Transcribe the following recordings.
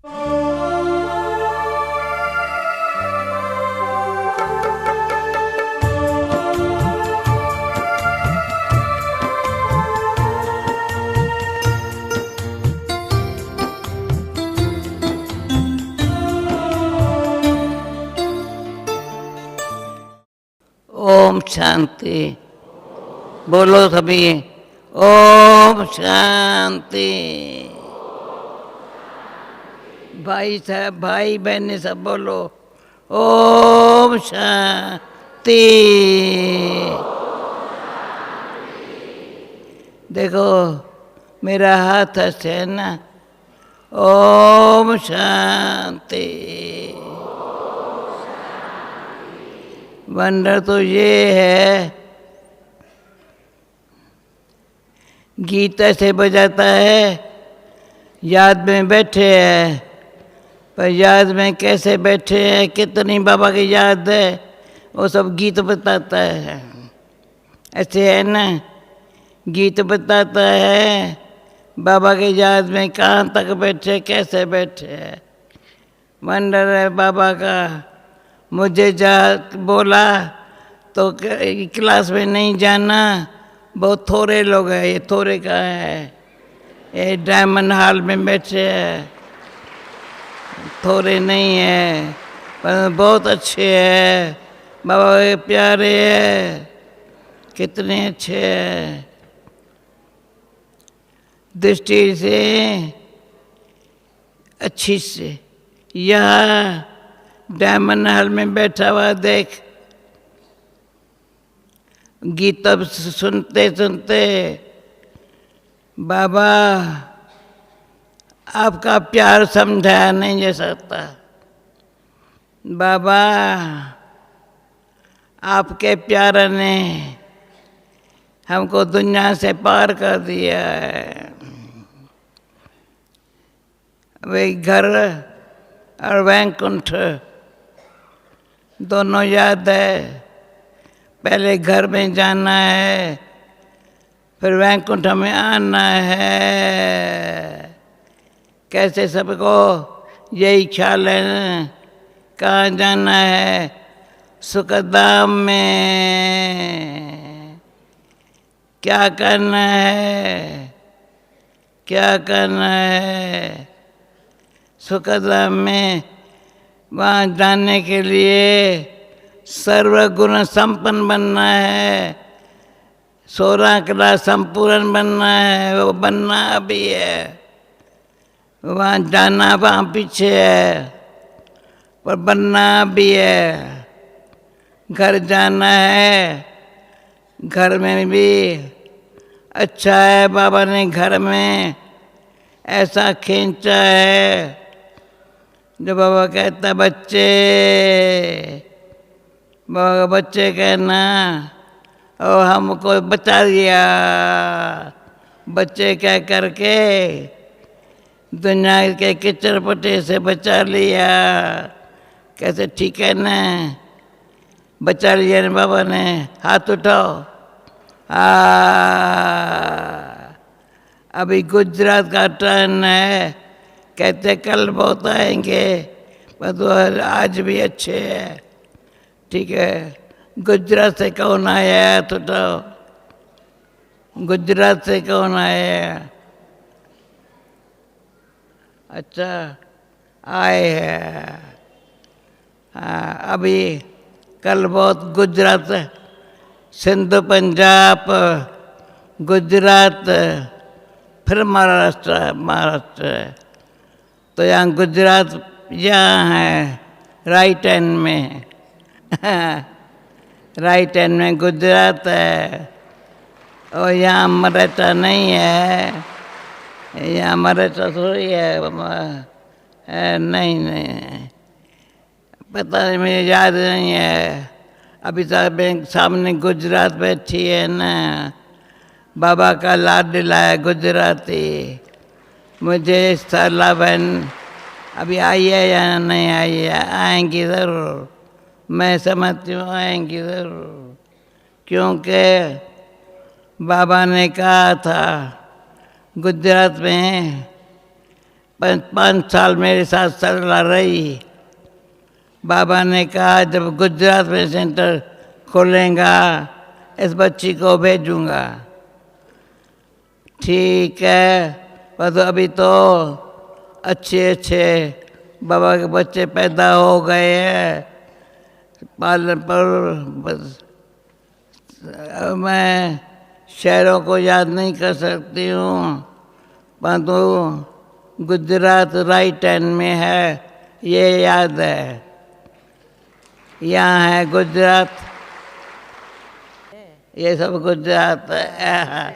ओम शांति। बोलो सभी, ओम शांति। भाई साहब, भाई बहन सब बोलो ओम शांति। देखो मेरा हाथ ऐसे है ना, ओम शांति। वंडर तो ये है, गीत ऐसे बजाता है, याद में बैठे हैं, पर याद में कैसे बैठे हैं, कितनी बाबा की याद है, वो सब गीत बताता है। ऐसे है ना, गीत बताता है बाबा की याद में कहाँ तक बैठे, कैसे बैठे। वंडर है बाबा का। मुझे जा बोला तो क्लास में नहीं जाना, बहुत थोड़े लोग हैं। ये थोड़े का है, ये डायमंड हॉल में बैठे हैं, थोड़े नहीं है, पर बहुत अच्छे हैं बाबा के प्यारे हैं, कितने अच्छे हैं। दृष्टि से अच्छी से यहाँ डायमंड हॉल में बैठा हुआ देख, गीत सुनते सुनते बाबा आपका प्यार समझाया नहीं जा सकता। बाबा आपके प्यार ने हमको दुनिया से पार कर दिया है। वे घर और वैकुंठ दोनों याद है। पहले घर में जाना है, फिर वैकुंठ में आना है। कैसे सबको यही ख्याल है ना, कहाँ जाना है, सुखधाम में। क्या करना है, क्या करना है सुखधाम में? वहाँ जाने के लिए सर्वगुण संपन्न बनना है, 16 कला संपूर्ण बनना है। वो बनना अभी है, वहाँ जाना वहाँ पीछे है, पर बनना भी है। घर जाना है, घर में भी अच्छा है। बाबा ने घर में ऐसा खींचा है, जो बाबा कहता बच्चे, बाबा बच्चे कहना, और हमको बचा दिया। बच्चे कह करके दुनिया के किचड़ पटे से बचा लिया। कैसे ठीक है ना, बचा लिया ना बाबा ने। हाथ उठाओ। अभी गुजरात का टर्न है, कहते कल बहुत आएंगे, पर तो आज भी अच्छे हैं। ठीक है, गुजरात से कौन आया तो गुजरात से कौन आया? अच्छा आए हैं। अभी कल बहुत गुजरात, सिंध, पंजाब, गुजरात, फिर महाराष्ट्र है। तो यहाँ गुजरात यहाँ है राइट हैंड में। राइट हैंड में गुजरात है, और यहाँ मराठा नहीं है। यहाँ मराठा थोड़ी है, नहीं नहीं, पता नहीं, मुझे याद नहीं है। अभी तक सामने गुजरात बैठी है ना, बाबा का लाड दिलाया गुजराती। मुझे सरला बहन अभी आई है या नहीं आई है? आएंगी ज़रूर, मैं समझती हूँ आएंगी ज़रूर, क्योंकि बाबा ने कहा था गुजरात में पाँच साल मेरे साथ चला रही। बाबा ने कहा जब गुजरात में सेंटर खोलेगा इस बच्ची को भेजूंगा। ठीक है, पर तो अभी तो अच्छे अच्छे बाबा के बच्चे पैदा हो गए हैं पालन पर। बस मैं शहरों को याद नहीं कर सकती हूँ, परंतु गुजरात राइट हैंड में है ये याद है। यहाँ है गुजरात, ये सब गुजरात है।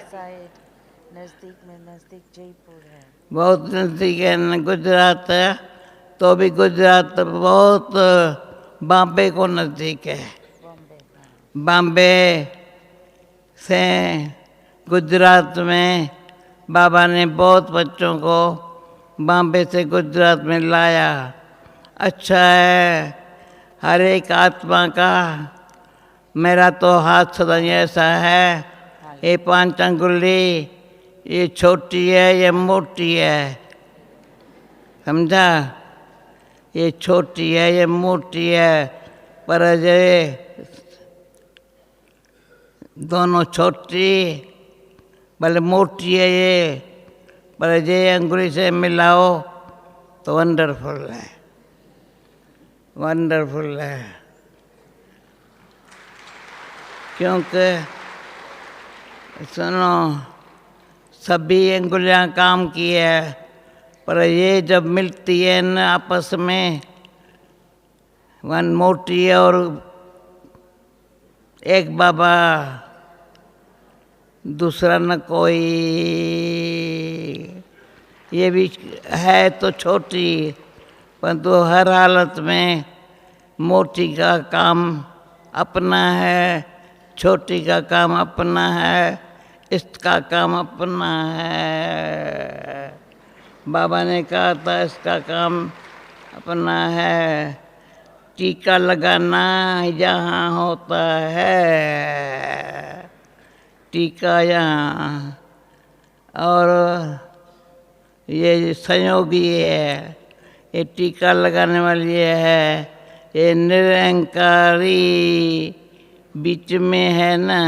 नजदीक में नजदीक जयपुर है, बहुत नजदीक है गुजरात है, तो भी गुजरात बहुत बॉम्बे को नजदीक है। बॉम्बे से गुजरात में बाबा ने बहुत बच्चों को बॉम्बे से गुजरात में लाया। अच्छा है, हर एक आत्मा का। मेरा तो हाथ सदा ऐसा है, ये 5 अंगुली, ये छोटी है ये मोटी है, समझा? ये छोटी है ये मोटी है, पर ये दोनों छोटी भले मोटी है ये, पर ये अंगुली से मिलाओ तो वंडरफुल है, वंडरफुल है। क्योंकि सुनो, सभी अंगुलियां काम की है, पर ये जब मिलती है न आपस में, वन मोटी है और एक बाबा, दूसरा न कोई। ये भी है तो छोटी, परंतु हर हालत में मोटी का काम अपना है, छोटी का काम अपना है, इसका काम अपना है। बाबा ने कहा था इसका काम अपना है। टीका लगाना यहाँ होता है, टीका यहाँ, और ये संयोगी है, ये टीका लगाने वाली है, ये निरंकारी बीच में है ना,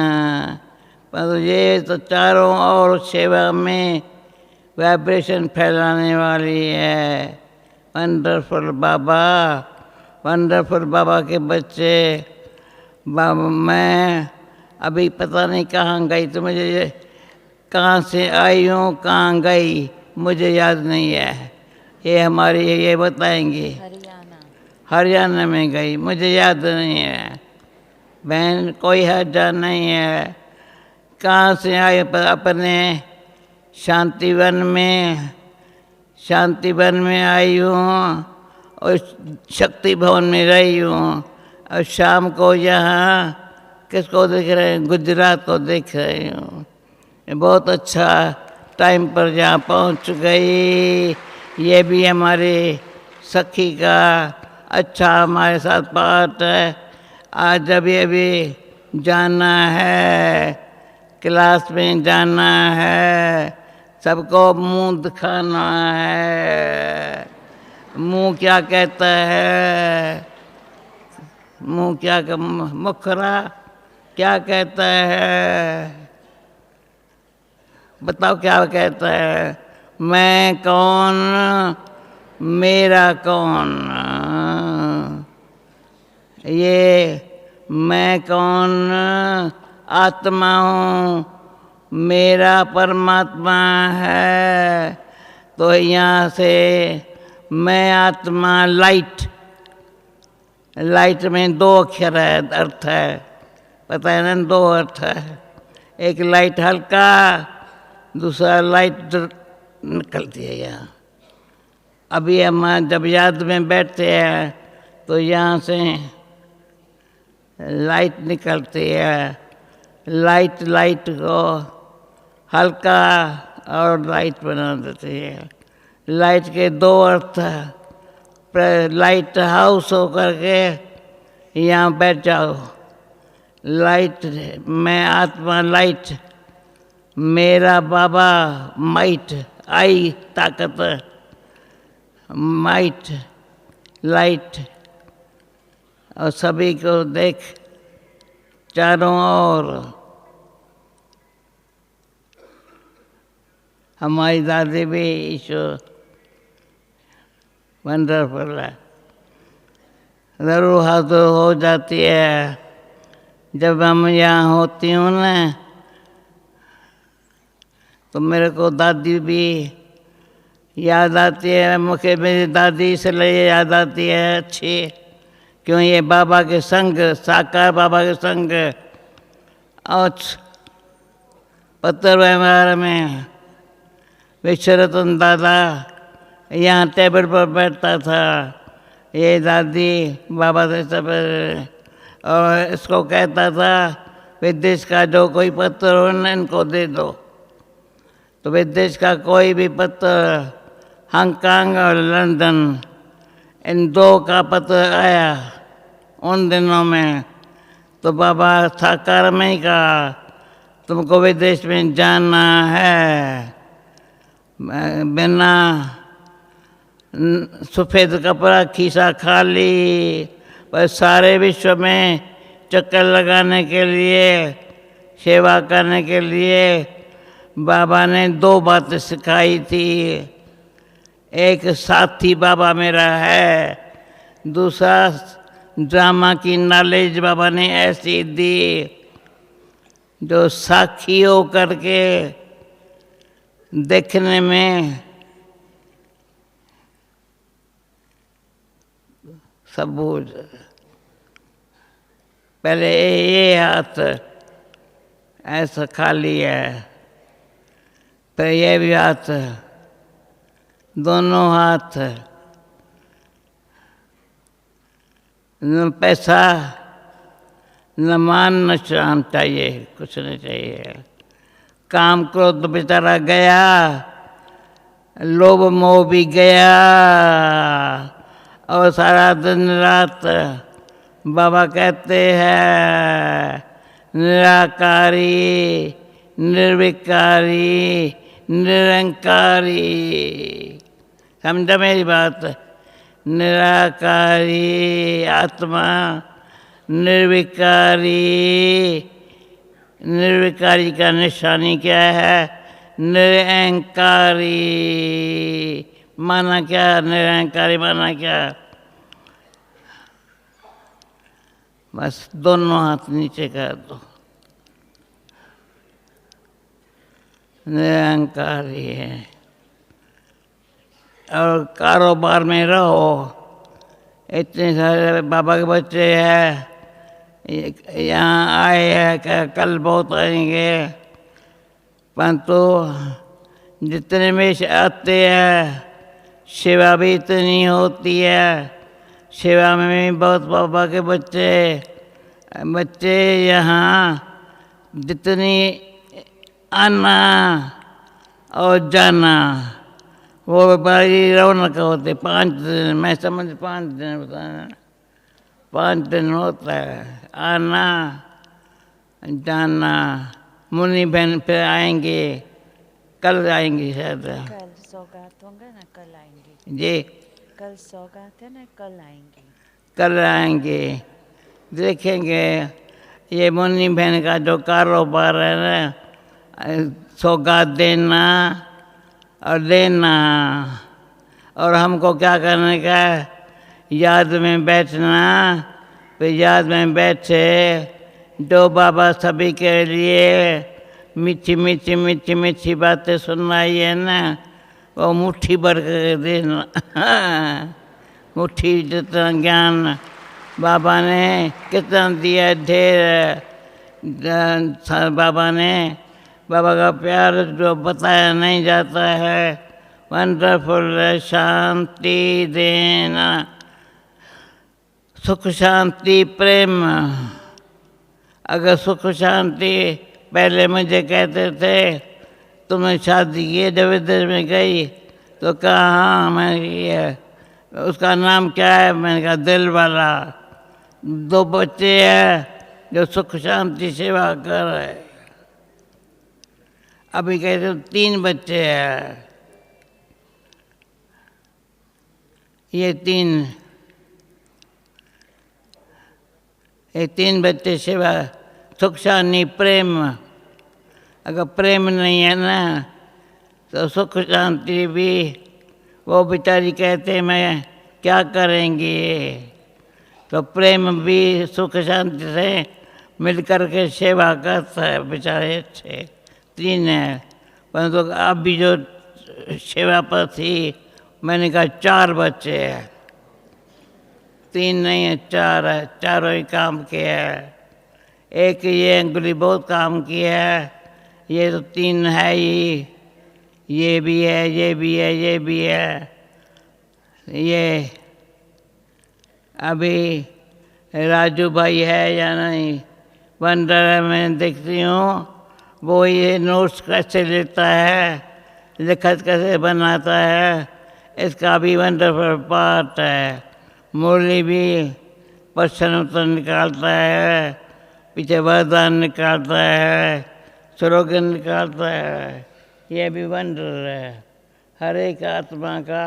पर ये तो चारों ओर सेवा में वाइब्रेशन फैलाने वाली है। वंडरफुल बाबा, वंडरफुल बाबा के बच्चे। बाबा मैं अभी पता नहीं कहाँ गई, तो मुझे कहाँ से आई हूँ कहाँ गई मुझे याद नहीं है। ये हमारी ये बताएंगी। हरियाणा में गई, मुझे याद नहीं है। बहन कोई हर्जा नहीं है। कहाँ से आई? अपने शांतिवन में आई हूँ और शक्ति भवन में रही हूँ, और शाम को यहाँ किसको देख रहे हैं? गुजरात को देख रही हूँ। बहुत अच्छा टाइम पर जहाँ पहुँच गई। ये भी हमारे सखी का अच्छा हमारे साथ पाठ है। आज अभी जाना है, क्लास में जाना है, सबको मुंह दिखाना है। मुंह क्या कहता है? मुंह क्या मुखरा क्या कहता है? बताओ क्या कहता है? मैं कौन, मेरा कौन? ये मैं कौन आत्मा हूँ, मेरा परमात्मा है। तो यहाँ से मैं आत्मा लाइट, लाइट में 2 अक्षर है, अर्थ है, पता है ना? 2 अर्थ है। एक लाइट हल्का, दूसरा लाइट निकलती है यहाँ। अभी हम जब याद में बैठते हैं तो यहाँ से लाइट निकलती है। लाइट को हल्का और लाइट बना देती है। लाइट के 2 अर्थ, लाइट हाउस होकर के यहाँ बैठ जाओ। लाइट, मैं आत्मा लाइट, मेरा बाबा माइट, आई ताकत, माइट लाइट और सभी को देख चारों ओर। हमारी दादी भी ईश्वर वंडरफुल है। ज़रूर हाजिर हो जाती है जब हम यहाँ होती हूँ ना, तो मेरे को दादी भी याद आती है। मुझे मेरी दादी इसलिए याद आती है अच्छी, क्यों ये बाबा के संग, साकार बाबा के संग और पत्र व्यवहार में विश्वरतन दादा यहाँ टेबल पर बैठता था। ये दादी बाबा से सब और इसको कहता था विदेश का जो कोई पत्र हो ना इनको दे दो। तो विदेश का कोई भी पत्र, हांगकांग और लंदन, इन दो का पत्र आया उन दिनों में, तो बाबा साकार में ही कहा तुमको विदेश में जाना है। बिना सफ़ेद कपड़ा, खीसा खाली, पर सारे विश्व में चक्कर लगाने के लिए, सेवा करने के लिए बाबा ने दो बातें सिखाई थी। एक साथी बाबा मेरा है, दूसरा ड्रामा की नॉलेज बाबा ने ऐसी दी जो साक्षी हो करके देखने में सब भूल। पहले ये हाथ ऐसा खाली है, फिर ये भी हाथ, दोनों हाथ। न पैसा, न मान, न शान चाहिए, कुछ नहीं चाहिए। काम क्रोध तो बेचारा गया, लोभ मोह भी गया, और सारा दिन रात बाबा कहते हैं निराकारी, निर्विकारी, निरंकारी। समझा मेरी बात? निराकारी आत्मा, निर्विकारी। निर्विकारी का निशानी क्या है? निरंकारी। माना क्या? निरंकारी माना क्या? बस दोनों हाथ नीचे कर दो। निरंकारी है। और कारोबार में रहो। इतने सारे बाबा के बच्चे हैं, यहाँ आए हैं, कल बहुत आएंगे, परंतु जितने में आते हैं सेवा भी इतनी होती है। सेवा में भी बहुत बाबा के बच्चे यहाँ जितनी आना और जाना वो बड़ी रौनक होती। 5 दिन, मैं समझ 5 दिन बताना, 5 दिन होता है आना जाना। मुन्नी बहन फिर आएंगे, कल आएंगी शायद। कल सौगात होंगे ना, कल आएंगे जी, कल सौगात है ना, कल आएंगे। कल आएंगे, देखेंगे। ये मुन्नी बहन का जो कारोबार है ना, सौगात देना और देना, और हमको क्या करने का है? याद में बैठना। फिर याद में बैठे जो बाबा सभी के लिए मीठी मीठी मीठी मीठी बातें सुनाई है ना, वो मुट्ठी भर कर देना। मुट्ठी जितना ज्ञान बाबा ने कितना दिया, ढेर बाबा ने, बाबा का प्यार जो बताया नहीं जाता है। वंडरफुल शांति देना, सुख शांति प्रेम। अगर सुख शांति पहले मुझे कहते थे तुमने शादी की जब विदेश में गई, तो कहा हाँ मैंने की है। उसका नाम क्या है? मैंने कहा दिल वाला। 2 बच्चे हैं जो सुख शांति सेवा कर रहे। अभी कहते 3 बच्चे हैं। ये तीन बच्चे सेवा, सुख शांति प्रेम। अगर प्रेम नहीं है ना तो सुख शांति भी, वो बेचारी कहते मैं क्या करेंगी। तो प्रेम भी सुख शांति से मिल कर के सेवा करता है बेचारे अच्छे। तीन है, परंतु तो अभी जो सेवा पर थी मैंने कहा 4 बच्चे हैं, 3 नहीं है 4 है, चारों ही काम किया है। एक ये अंगुली बहुत काम किया है, ये तो 3 है ही, ये भी है, ये भी है, ये भी है। ये अभी राजू भाई है या नहीं, वंडर मैं देखती हूँ वो ये नोट्स कैसे लेता है, लिखत कैसे बनाता है, इसका भी वंडरफुल पार्ट है। मुरली भी प्रश्न उत्तर निकालता है, पीछे वरदान निकालता है, स्लोगन निकालता है, ये भी वंडर है। हर एक आत्मा का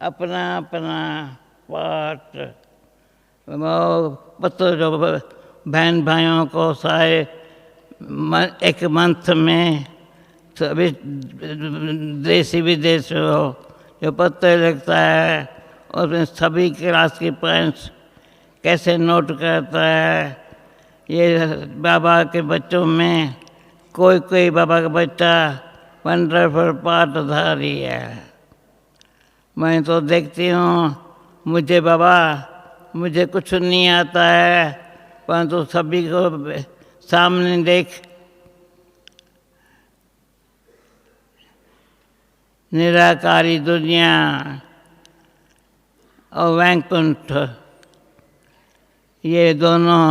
अपना अपना पार्ट। वो पत्र जो बहन भाइयों को सारे एक मंथ में सभी देशी विदेश हो जो पत्र लिखता है, उसमें सभी क्लास की पॉइंट्स कैसे नोट करता है। ये बाबा के बच्चों में कोई कोई बाबा का बच्चा वंडरफुल पाठधारी है। मैं तो देखती हूँ, मुझे कुछ नहीं आता है, परंतु सभी को सामने देख निराकारी दुनिया और वैकुंठ, ये दोनों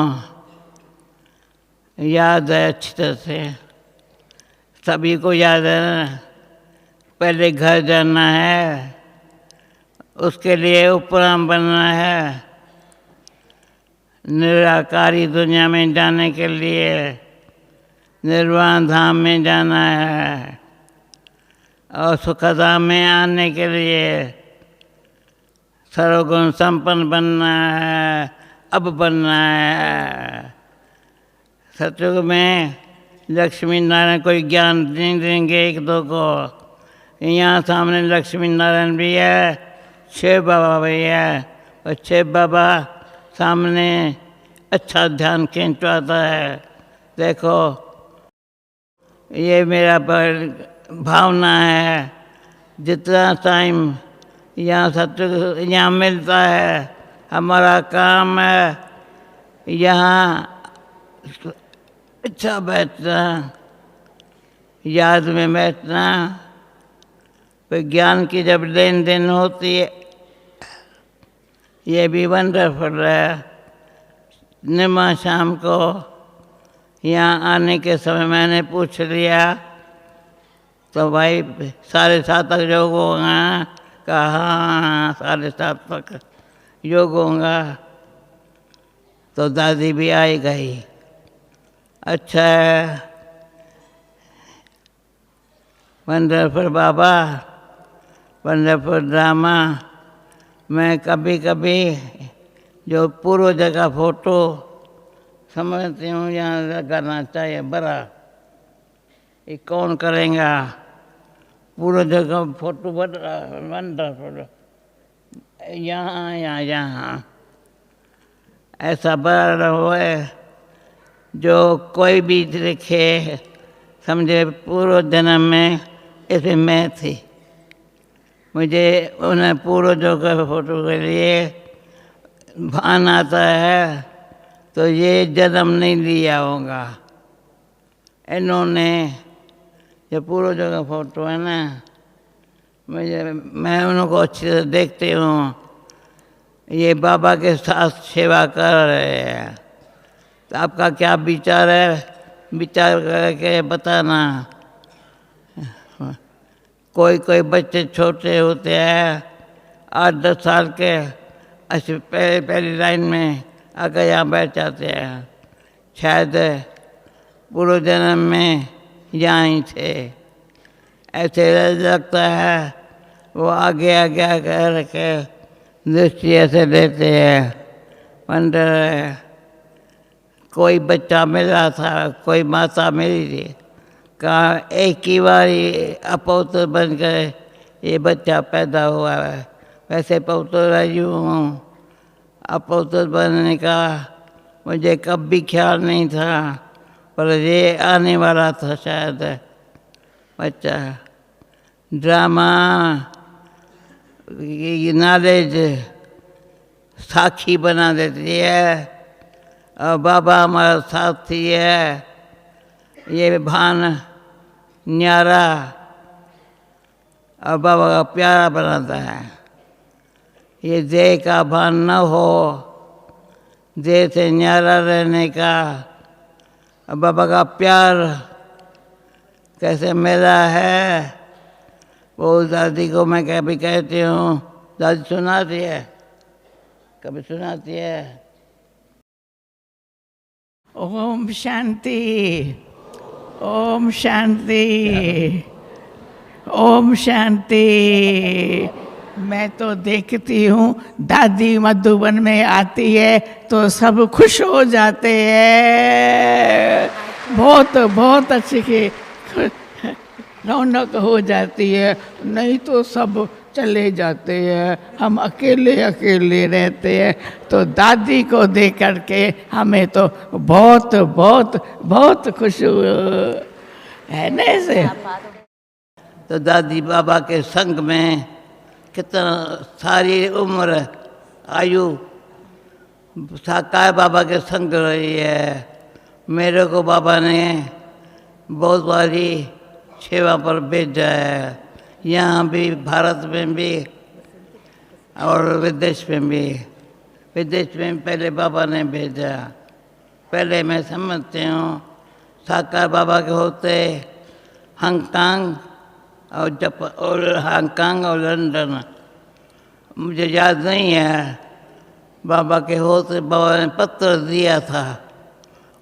याद है अच्छी तरह से। सभी को याद है ना, पहले घर जाना है, उसके लिए उपराम बनना है। निराकारी दुनिया में जाने के लिए निर्वाण धाम में जाना है, और सुखधाम में आने के लिए सर्वगुण संपन्न बनना है, अब बनना है। सतयुग में लक्ष्मी नारायण कोई ज्ञान नहीं देंगे एक दो को, यहाँ सामने लक्ष्मी नारायण भी है, शिव बाबा भी है, और शिव बाबा सामने अच्छा ध्यान खींचवाता है। देखो ये मेरा भावना है, जितना टाइम यहाँ सत्य यहाँ मिलता है, हमारा काम है यहाँ अच्छा बैठना, याद में बैठना। विज्ञान की जब लेन देन होती है, ये भी वंडरफुल है। निमा शाम को यहाँ आने के समय मैंने पूछ लिया तो भाई 7:30 तक योग होगा, कहा हाँ 7:30 तक योग होगा। तो दादी भी आई गई। अच्छा है, वंडरफुल बाबा, वंडरफुल ड्रामा। मैं कभी कभी जो पूर्वज का फोटो समझती हूँ यहाँ लगाना चाहिए बड़ा, ये कौन करेगा। पूर्वज का फोटो बड़ा वंडरफुल, यहाँ ऐसा बड़ा हुए जो कोई भी लिखे समझे पूर्व जन्म में इसमें मैं थी। मुझे उन्हें पूर्वजों के फोटो के लिए भान आता है, तो ये जन्म नहीं लिया होगा इन्होंने। जो पूर्वजों का फोटो है ना, मैं उनको अच्छी तरह देखती हूँ, ये बाबा के साथ सेवा कर रहे हैं। तो आपका क्या विचार है, विचार करके बताना। कोई कोई बच्चे छोटे होते हैं 8-10 साल के, ऐसे पहली लाइन में आकर यहाँ बैठ जाते हैं, शायद पूर्व जन्म में यहाँ ही थे। ऐसे लगता है वो आगे आगे आगे रखे दृष्टि ऐसे लेते हैं। मंदिर कोई बच्चा मिला था, कोई माता मिली थी, कहा एक ही बारी अपौत्र बन गए ये बच्चा पैदा हुआ है। वैसे पौत्र रही हूँ, अपौत्र बनने का मुझे कभी ख्याल नहीं था, पर ये आने वाला था शायद बच्चा। ड्रामा ये नॉलेज साखी बना देती है, और बाबा हमारा साथी है। ये भान न्यारा और बाबा का प्यारा बनाता है। ये देह का भान न हो, देह से न्यारा रहने का, और बाबा का प्यार कैसे मिला है वो दादी को मैं कभी कहती हूँ। दादी सुनाती है, कभी सुनाती है। ओम शांति, ओम शांति, ओम शांति। मैं तो देखती हूँ दादी मधुबन में आती है तो सब खुश हो जाते हैं। बहुत बहुत अच्छी की रौनक हो जाती है, नहीं तो सब चले जाते हैं, हम अकेले अकेले रहते हैं। तो दादी को देख करके हमें तो बहुत बहुत बहुत खुश है न ऐसे। तो दादी बाबा के संग में कितना सारी उम्र आयु साकार बाबा के संग रही है। मेरे को बाबा ने बहुत बारी सेवा पर भेजा है, यहाँ भी, भारत में भी और विदेश में भी। विदेश में पहले बाबा ने भेजा। पहले मैं समझती हूँ साकार बाबा के होते हांगकांग और हांगकांग और लंदन, मुझे याद नहीं है। बाबा के होते बाबा ने पत्र दिया था,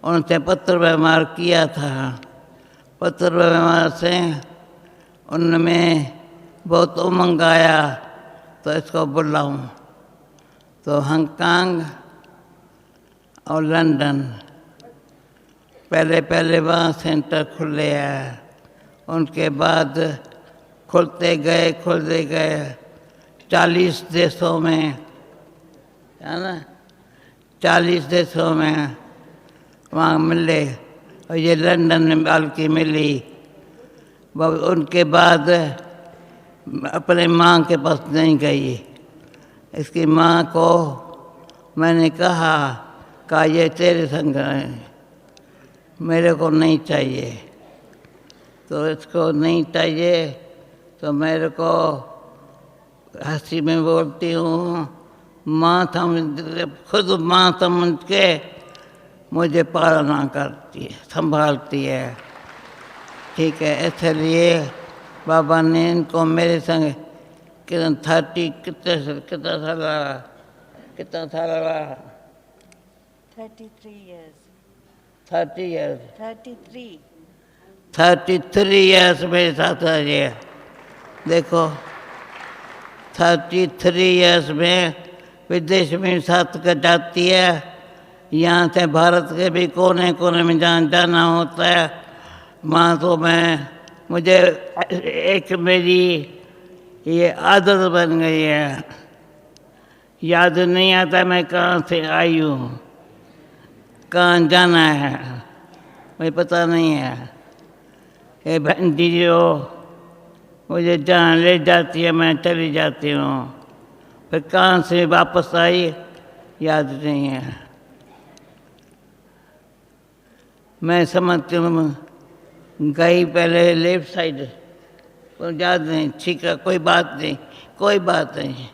उनसे पत्र व्यवहार किया था। पत्र व्यवहार से उनमें बहुत उमंग आया तो इसको बुलाऊं। तो हांगकांग और लंदन पहले पहले वहाँ सेंटर खुले हैं, उनके बाद खुलते गए 40 देशों में, है ना, 40 देशों में वहाँ मिले। और ये लंदन में बल्कि मिली। उनके बाद अपने माँ के पास नहीं गई। इसकी माँ को मैंने कहा ये तेरे संग है, मेरे को नहीं चाहिए। तो इसको नहीं चाहिए तो मेरे को हंसी में बोलती हूँ, माँ खुद माँ समझ के मुझे पालना करती है, संभालती है। ठीक है, इसलिए बाबा ने इनको मेरे संग कितना साल रहा 33 years. 30 years 33. 33 years मेरे साथ रहे। देखो 33 years में विदेश में साथ कर जाती है। यहाँ से भारत के भी कोने कोने में जहाँ जाना होता है वहाँ तो मुझे एक मेरी ये आदत बन गई है। याद नहीं आता मैं कहाँ से आई हूँ, कहाँ जाना है, मुझे पता नहीं है। ये बहन जी जो मुझे जहाँ ले जाती है मैं चली जाती हूँ, फिर कहाँ से वापस आई याद नहीं है। मैं समझती हूँ गई पहले लेफ्ट साइड, पर याद नहीं। ठीक है, कोई बात नहीं, कोई बात नहीं।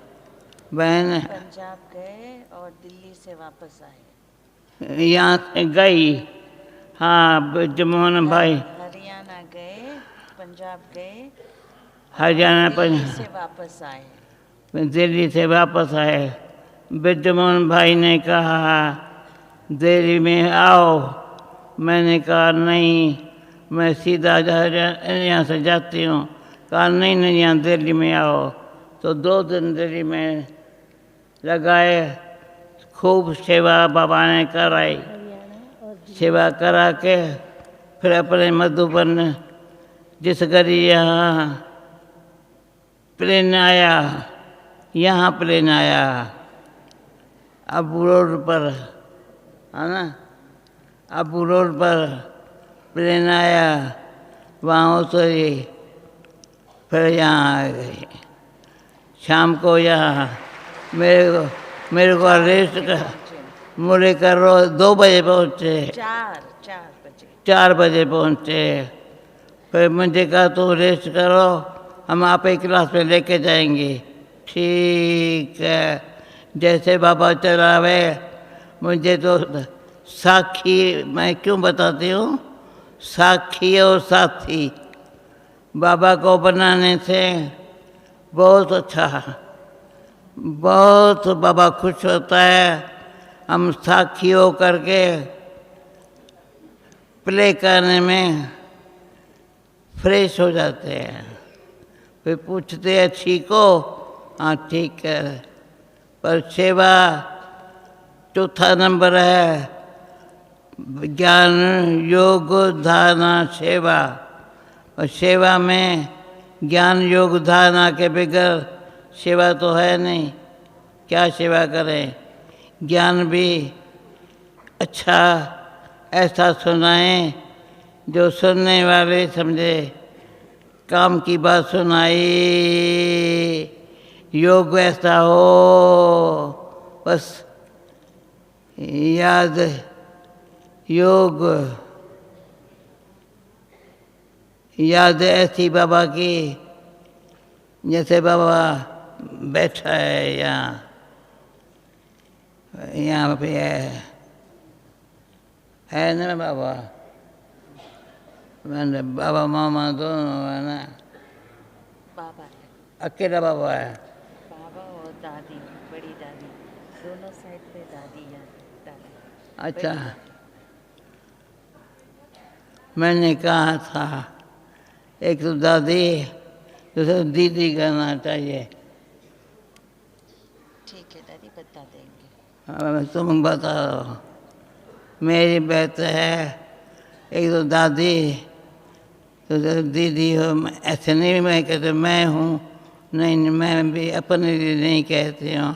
बहन पंजाब गए और दिल्ली से वापस आए। यहाँ से गई, हाँ, जमुना भाई हरियाणा गए, पंजाब गए, हरियाणा दिल्ली से वापस आए। दिल्ली से वापस आए। विद्यमान भाई ने कहा दिल्ली में आओ। मैंने कहा नहीं, मैं सीधा यहाँ से जाती हूँ। कहा नहीं नहीं, यहाँ दिल्ली में आओ। तो 2 दिन दिल्ली में लगाए, खूब सेवा बाबा ने कराई। सेवा करा के फिर अपने मधुबन जिस घड़ी यहाँ प्लेन आया, यहाँ प्लेन आया अबू रोड पर, है ना, अबू रोड पर प्लेन आया, वहाँ उतरी, फिर यहाँ आ गई। शाम को यहाँ मेरे को अरेस्ट कर, मुझे करो 2 बजे पहुँचे, 4 बजे पहुँचे। फिर मुझे कहा तो रेस्ट करो, हम आप एक क्लास में लेके जाएंगे। ठीक है। जैसे बाबा चलावे, मुझे तो साखी, मैं क्यों बताती हूँ, साखी और साथी बाबा को बनाने से बहुत अच्छा, बहुत बाबा खुश होता है। हम साखी हो करके प्ले करने में फ्रेश हो जाते हैं। फिर पूछते हैं ठीक हो, हाँ ठीक है। पर सेवा चौथा नंबर है, ज्ञान योग धारणा सेवा। और सेवा में ज्ञान योग धारणा के बगैर सेवा तो है नहीं। क्या सेवा करें? ज्ञान भी अच्छा ऐसा सुनाएं जो सुनने वाले समझे, काम की बात सुनाई। योग ऐसा हो, बस याद, योग याद ऐसी बाबा की जैसे बाबा बैठा है यहाँ पे है ना बाबा, मैंने बाबा मामा दोनों है ना, बाबा है, अकेला बाबा है। बाबा और दादी, बड़ी दादी, दोनों साइड पे दादी या दादी। अच्छा, मैंने कहा था एक तो दादी, दूसरा दीदी कहना चाहिए। ठीक है दादी, बता देंगे। हाँ, तुम बताओ। मेरी बात है, एक तो दादी, तो दीदी हो। ऐसे नहीं मैं कहते मैं हूँ, नहीं मैं भी अपने लिए नहीं कहती हूँ,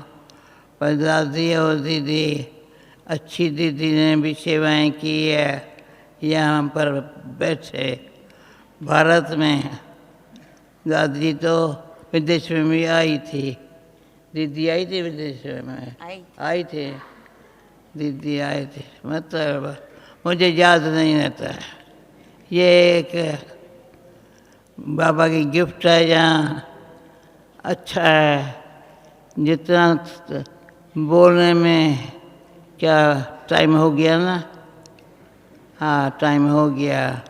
पर दादी और दीदी, अच्छी दीदी ने भी सेवाएं की है यहाँ पर बैठे भारत में। दादी तो विदेश में भी आई थी, दीदी आई थी विदेश में, आई थी दीदी आई थी, मतलब मुझे याद नहीं रहता है। ये एक बाबा की गिफ्ट है, यहाँ अच्छा है। जितना बोलने में क्या टाइम हो गया ना, हाँ टाइम हो गया।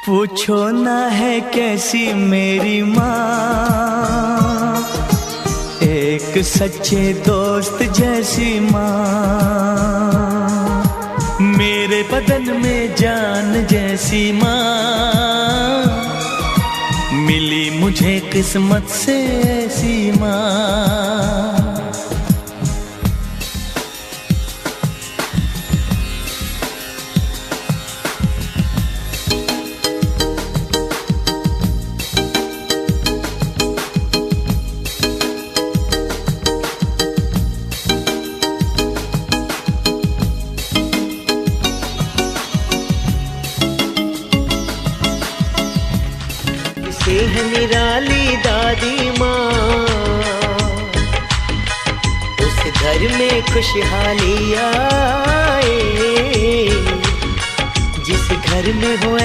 पूछो ना है कैसी मेरी माँ, एक सच्चे दोस्त जैसी माँ, मेरे बदन में जान जैसी माँ, मिली मुझे किस्मत से ऐसी माँ। निराली दादी माँ, उस घर में खुशहाली आए, जिस घर में हो